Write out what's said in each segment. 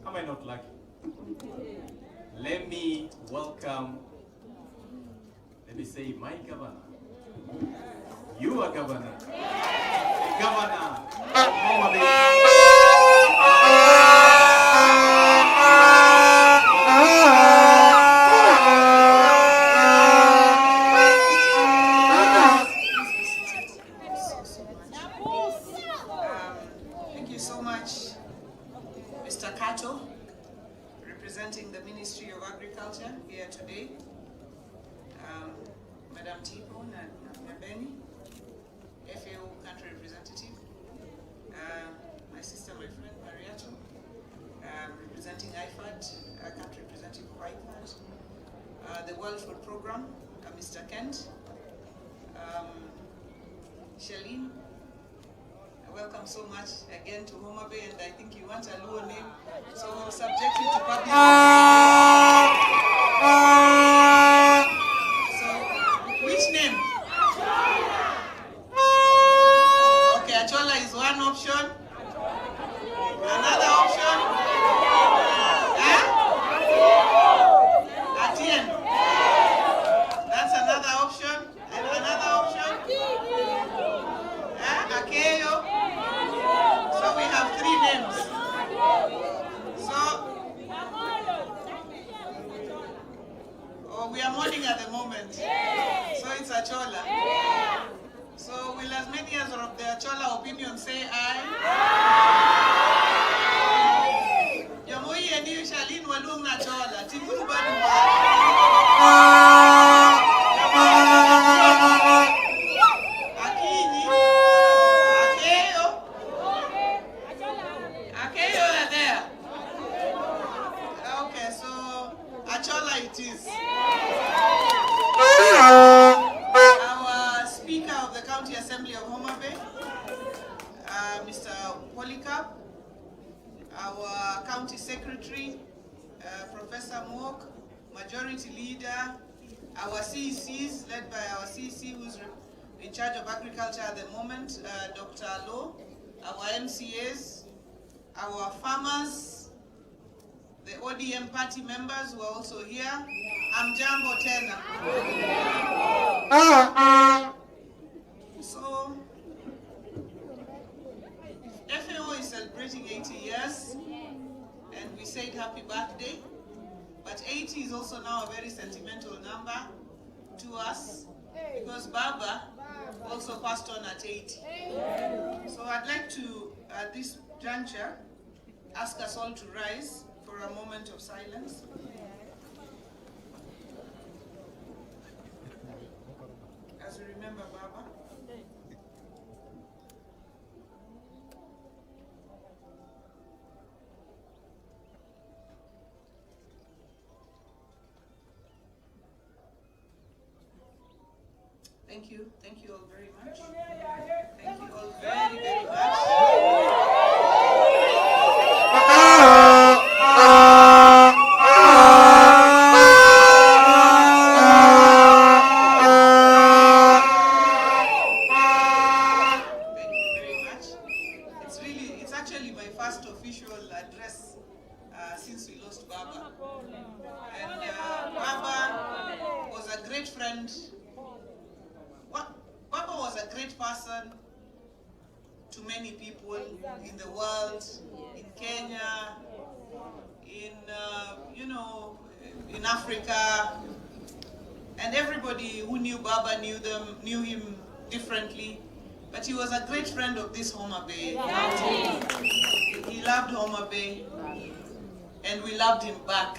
Am I not lucky? Let me welcome, let me say, my governor. You are governor. Governor of Homa Bay. Thank you so much, Mr. Kato, representing the Ministry of Agriculture here today. Madam Tipo Nabeni, FAO country representative. My sister, my friend Mariato, representing IFAD, country representative of IFAD. The World Food Program, Mr. Kent. Shalene, welcome so much again to Homa Bay, and I think you want a Luo name, so we'll subject you to public. So, which name? Okay, Achola is one option. Another option? Atien. That's another option. And another option? Akeyo. So we have 3 names. So we are mourning at the moment. So it's Achola. So will as many as of the Achola opinion say aye? Jamoi and you Shalin Walung Achola. Timuru Akini. Akeyo are there. Okay, so Achola it is. Our Speaker of the County Assembly of Homa Bay, Mr. Polycarp, our County Secretary, Professor Mook, Majority Leader, our CECs, led by our CEC who's in charge of agriculture at the moment, Dr. Lo, our MCAs, our farmers, the ODM party members who are also here. Amjambo tena. So, FAO is celebrating 80 years, and we said happy birthday. But 80 is also now a very sentimental number to us, because Baba also passed on at 80. So I'd like to, at this juncture, ask us all to rise for a moment of silence. As we remember Baba. Thank you all very much. Thank you all very, very much. Since we lost Baba. And Baba was a great friend. Baba was a great person to many people in the world, in Kenya, in in Africa, and everybody who knew Baba knew him differently. But he was a great friend of this Homa Bay. He loved Homa Bay, and we loved him back.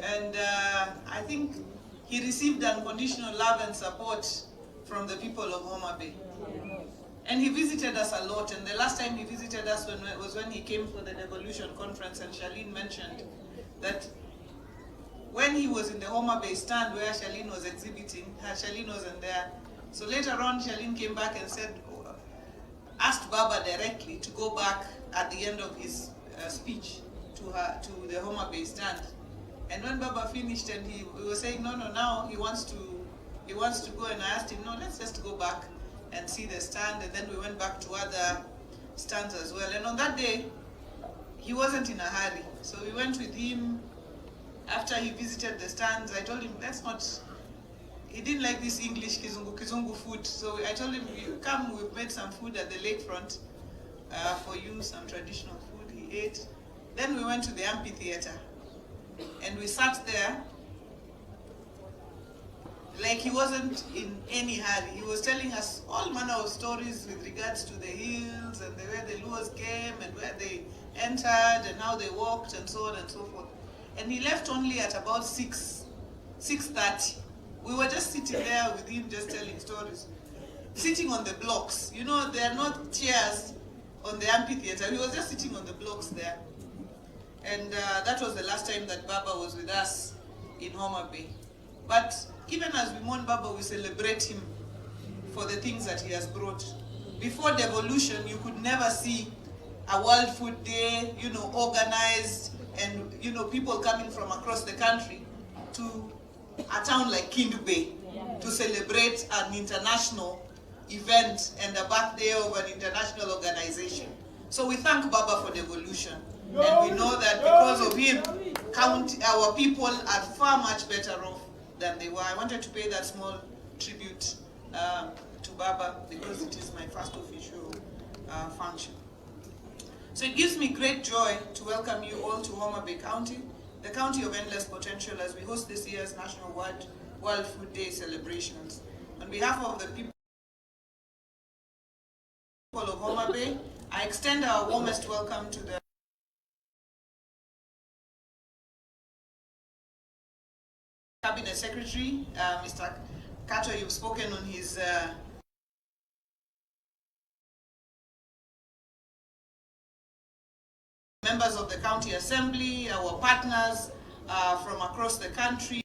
And I think he received unconditional love and support from the people of Homa Bay. And he visited us a lot, and the last time he visited us was when he came for the Devolution Conference, and Shalene mentioned that when he was in the Homa Bay stand where Shalene was exhibiting, Shalene wasn't there. So later on, Shalene came back and asked Baba directly to go back at the end of his speech to the Homa Bay stand. And when Baba finished, and he was saying, no, now he wants to go, and I asked him, no, let's just go back and see the stand, and then we went back to other stands as well. And on that day, he wasn't in a hurry. So we went with him. After he visited the stands, I told him, he didn't like this English kizungu food. So I told him, you come, we've made some food at the lakefront for you, some traditional food. He ate. Then we went to the amphitheater and we sat there like he wasn't in any hurry. He was telling us all manner of stories with regards to the hills and where the Luos came and where they entered and how they walked and so on and so forth. And he left only at about 6:30. We were just sitting there with him, just telling stories. Sitting on the blocks. You know, there are not chairs on the amphitheater. He was just sitting on the blocks there. And that was the last time that Baba was with us in Homa Bay. But even as we mourn Baba, we celebrate him for the things that he has brought. Before devolution, you could never see a World Food Day, you know, organized, and, you know, people coming from across the country to a town like Kindu Bay to celebrate an international event and a birthday of an international organization. So we thank Baba for devolution. And we know that because of him, our people are far much better off than they were. I wanted to pay that small tribute to Baba because it is my first official function. So it gives me great joy to welcome you all to Homa Bay County, the county of endless potential, as we host this year's National World Food Day celebrations. On behalf of the people of Homa Bay, I extend our warmest welcome to the Cabinet Secretary, Mr. Kato. You've spoken on his members of the County Assembly, our partners from across the country,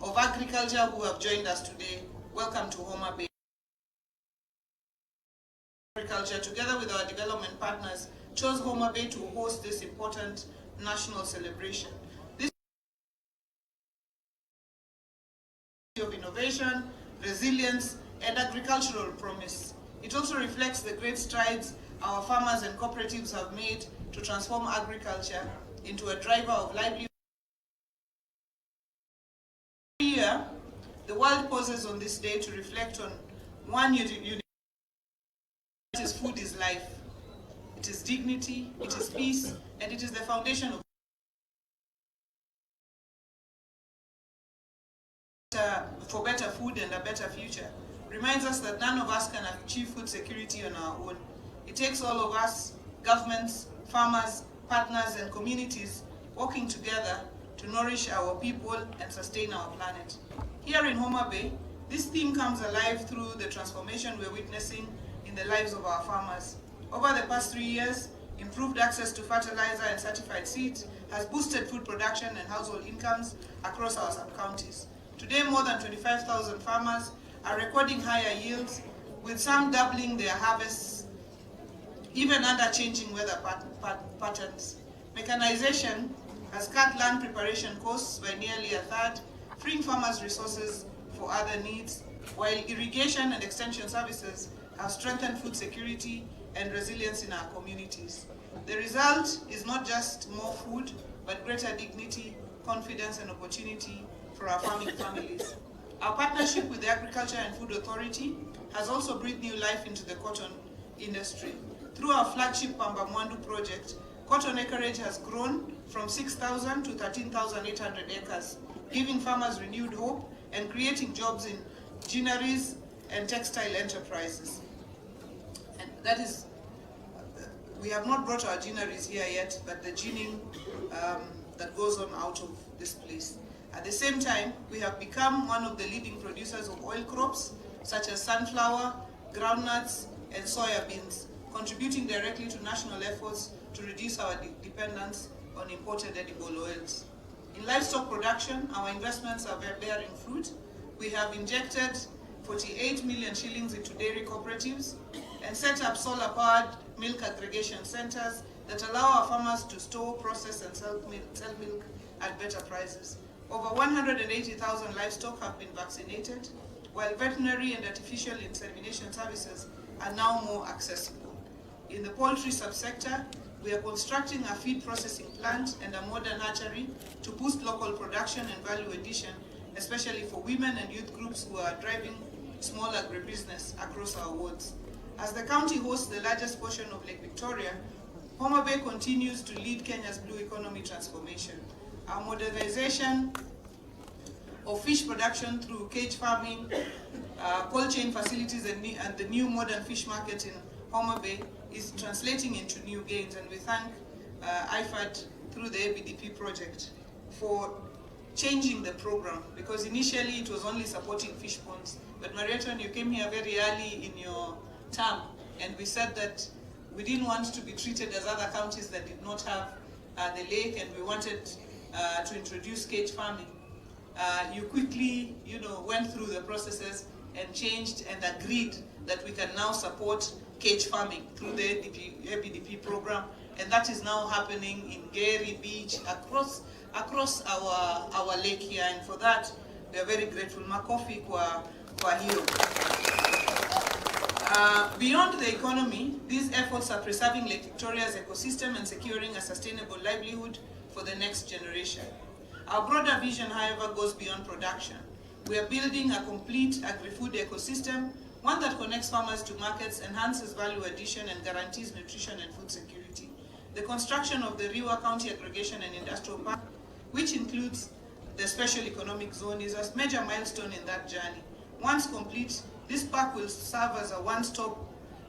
of agriculture who have joined us today. Welcome to Homa Bay. Agriculture, together with our development partners, chose Homa Bay to host this important national celebration. This of innovation, resilience, and agricultural promise. It also reflects the great strides our farmers and cooperatives have made to transform agriculture into a driver of livelihood. Every year, the world pauses on this day to reflect on one unity. It is food is life. It is dignity, it is peace, and it is the foundation of for better food and a better future. Reminds us that none of us can achieve food security on our own. It takes all of us, governments, farmers, partners, and communities working together to nourish our people and sustain our planet. Here in Homa Bay, this theme comes alive through the transformation we're witnessing in the lives of our farmers. Over the past 3 years, improved access to fertilizer and certified seeds has boosted food production and household incomes across our sub-counties. Today, more than 25,000 farmers are recording higher yields, with some doubling their harvests, even under changing weather patterns. Mechanization has cut land preparation costs by nearly a third, freeing farmers resources for other needs, while irrigation and extension services have strengthened food security and resilience in our communities. The result is not just more food, but greater dignity, confidence, and opportunity for our farming families. Our partnership with the Agriculture and Food Authority has also breathed new life into the cotton industry. Through our flagship Pamba Mwandu project, cotton acreage has grown from 6,000 to 13,800 acres, giving farmers renewed hope and creating jobs in ginneries and textile enterprises. And that is, we have not brought our ginneries here yet, but the ginning that goes on out of this place. At the same time, we have become one of the leading producers of oil crops, such as sunflower, groundnuts, and soya beans, contributing directly to national efforts to reduce our dependence on imported edible oils. In livestock production, our investments are bearing fruit. We have injected 48 million shillings into dairy cooperatives and set up solar-powered milk aggregation centers that allow our farmers to store, process, and sell milk at better prices. Over 180,000 livestock have been vaccinated, while veterinary and artificial insemination services are now more accessible. In the poultry subsector, we are constructing a feed processing plant and a modern hatchery to boost local production and value addition, especially for women and youth groups who are driving small agribusiness across our wards. As the county hosts the largest portion of Lake Victoria, Homa Bay continues to lead Kenya's blue economy transformation. Our modernization of fish production through cage farming, cold chain facilities, and the new modern fish market in Homa Bay is translating into new gains, and we thank IFAD through the ABDP project for changing the program, because initially it was only supporting fish ponds. But Marietta, you came here very early in your term, and we said that we didn't want to be treated as other counties that did not have the lake, and we wanted to introduce cage farming. You quickly, went through the processes and changed and agreed that we can now support cage farming through the ABDP program, and that is now happening in Gary Beach, across our lake here, and for that we are very grateful. Makofi kwa hiyo. Beyond the economy, these efforts are preserving Lake Victoria's ecosystem and securing a sustainable livelihood for the next generation. Our broader vision, however, goes beyond production. We are building a complete agri-food ecosystem, one that connects farmers to markets, enhances value addition, and guarantees nutrition and food security. The construction of the Riwa County Aggregation and Industrial Park, which includes the Special Economic Zone, is a major milestone in that journey. Once complete, this park will serve as a one-stop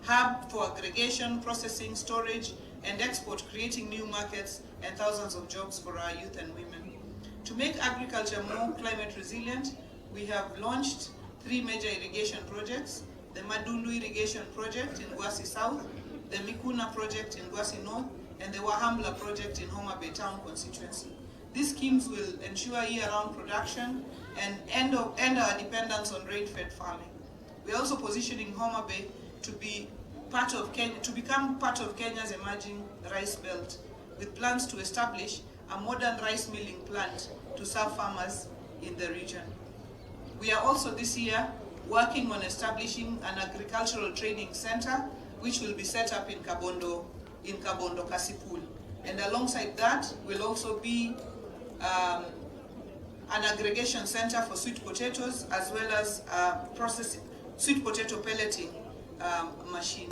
hub for aggregation, processing, storage, and export, creating new markets and thousands of jobs for our youth and women. To make agriculture more climate resilient, we have launched 3 major irrigation projects: the Madundu Irrigation Project in Gwasi South, the Mikuna Project in Gwasi North, and the Wahambla Project in Homa Bay Town constituency. These schemes will ensure year-round production and end our dependence on rain-fed farming. We are also positioning Homa Bay to become part of Kenya's emerging rice belt, with plans to establish a modern rice milling plant to serve farmers in the region. We are also this year working on establishing an agricultural training center, which will be set up in Kabondo Kasipul. And alongside that will also be an aggregation center for sweet potatoes, as well as processing sweet potato pelleting machine.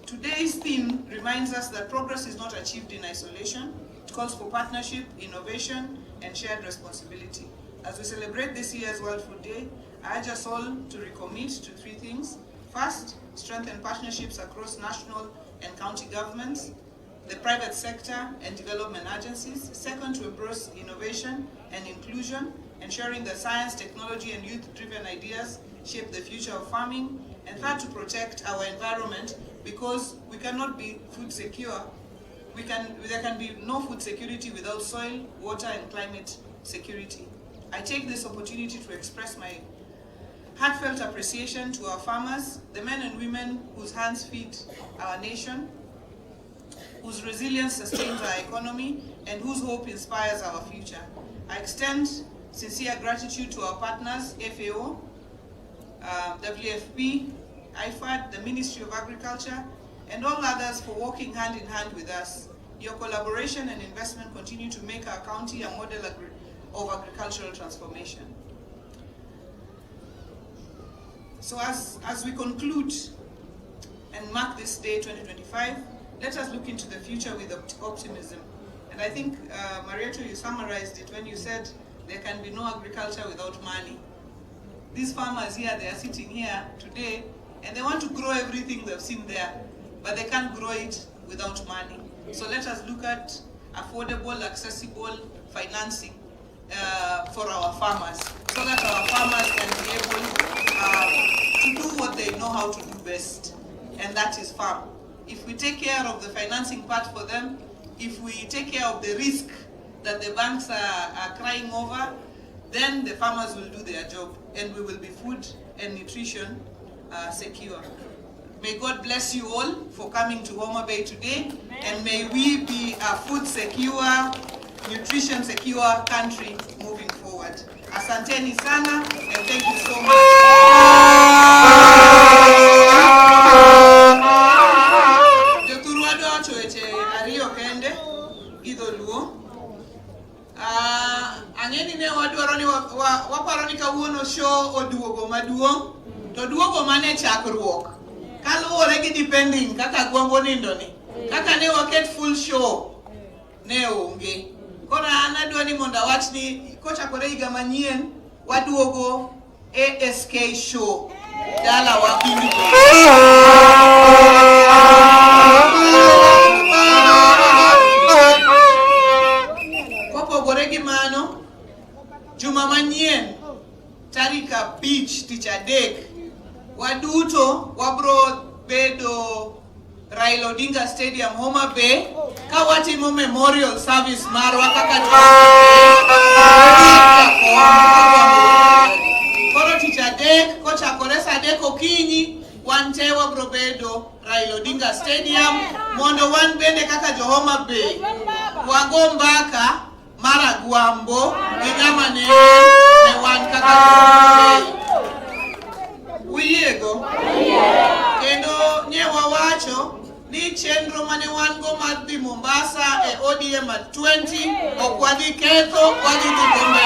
Today's theme reminds us that progress is not achieved in isolation. It calls for partnership, innovation, and shared responsibility. As we celebrate this year's World Food Day, I urge us all to recommit to 3 things. First, strengthen partnerships across national and county governments, the private sector, and development agencies. Second, to embrace innovation and inclusion, ensuring that science, technology, and youth-driven ideas shape the future of farming. And third, to protect our environment, because we cannot be food secure. There can be no food security without soil, water, and climate security. I take this opportunity to express my heartfelt appreciation to our farmers, the men and women whose hands feed our nation, whose resilience sustains our economy, and whose hope inspires our future. I extend sincere gratitude to our partners, FAO, WFP, IFAD, the Ministry of Agriculture, and all others for working hand in hand with us. Your collaboration and investment continue to make our county a model of agricultural transformation. So as we conclude and mark this day, 2025, let us look into the future with optimism. And I think, Marietta, you summarized it when you said there can be no agriculture without money. These farmers here, they are sitting here today, and they want to grow everything they've seen there, but they can't grow it without money. So let us look at affordable, accessible financing for our farmers, so that our farmers can be able to do what they know how to do best, and that is farm. If we take care of the financing part for them, if we take care of the risk that the banks are crying over, then the farmers will do their job, and we will be food and nutrition secure. May God bless you all for coming to Homa Bay today. Amen. And may we be a food secure, nutrition secure country moving forward. Asanteni sana, and thank you so much. chakruok. Kaluwore gi depending kaka gwambo nindo ni. Kaka ne waket full show ne onge. Kora an adwa ni mondo awach ni kochakore higa manyien waduogo ASK show dala wa Bindi. Kopogore gi mano, juma manyien tarika beach tich adek waduto wabro bedo Raila Odinga Stadium Homa Bay ka watimo memorial service marwa kaka koro tich adek kochakore saa adek okinyi wante wabro bedo Raila Odinga Stadium mondo wan bende kaka jo Homa Bay wago mbaka maragwambo gi ng'ama ne wan kaka Homa Bay. Uyiego? Kendo nyewa wacho ni chenro mane wan go mar dhi Mombasa e ODM at 20 ok wadhi ketho, wadhi dhi Bombe.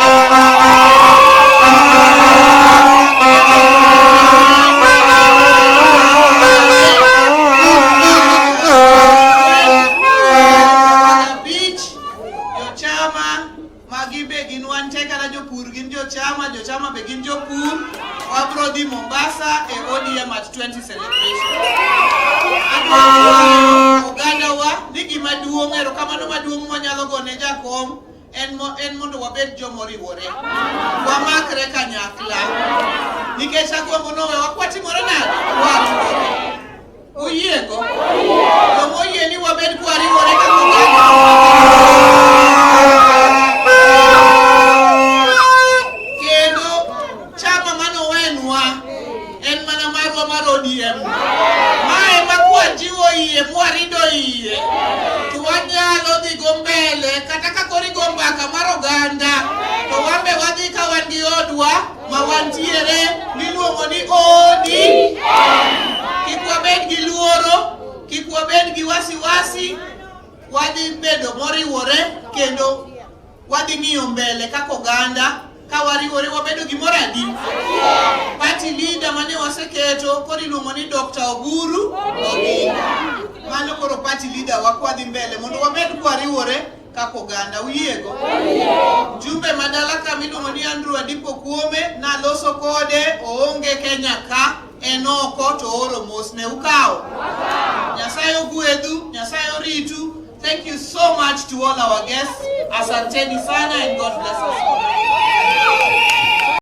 Beach, jo chama magibe gin wante kata jopur gin jo chama be gin jopur. Wabro di Mombasa e ODM at 20 celebration. Uganda wa nigi maduong' ero kamano maduong' mwanyalo gone jakom en mondo wabed jomoriwore. Wamakre kanyakla. Nikech agwambo nowe wakwatimore nade? Wariwore. Uyiego? Omoyie ni wabed kwariwore kaka Uganda. Mae makwa jiwo iye mwarido iye tuwanyalo dhi go mbele kata kakori go mbaka mar oganda to wambe wadhi ka wan gi odwa ma wantiere miluongo ni odi. Kik wabed gi luoro, kik wabed gi wasiwasi, wadhi bedo moriwore kendo wadhi ng'iyo mbele kaka oganda ka wariwore wabedo gimoro adi. Party leader mane waseketo koro iluongo ni Dr. Oburu Odinga. Mano koro party leader wakwadhi mbele mondo wabed kwariwore kaka oganda. Uyiego? Jumbe madala ka miluongo ni Andrew Adipo Kuome naloso kode oonge Kenya ka enoko to oro mos ne ukawo. Nyasaye ogwedhu, Nyasaye oritu. Thank you so much to all our guests. Asanteni sana and God bless us all.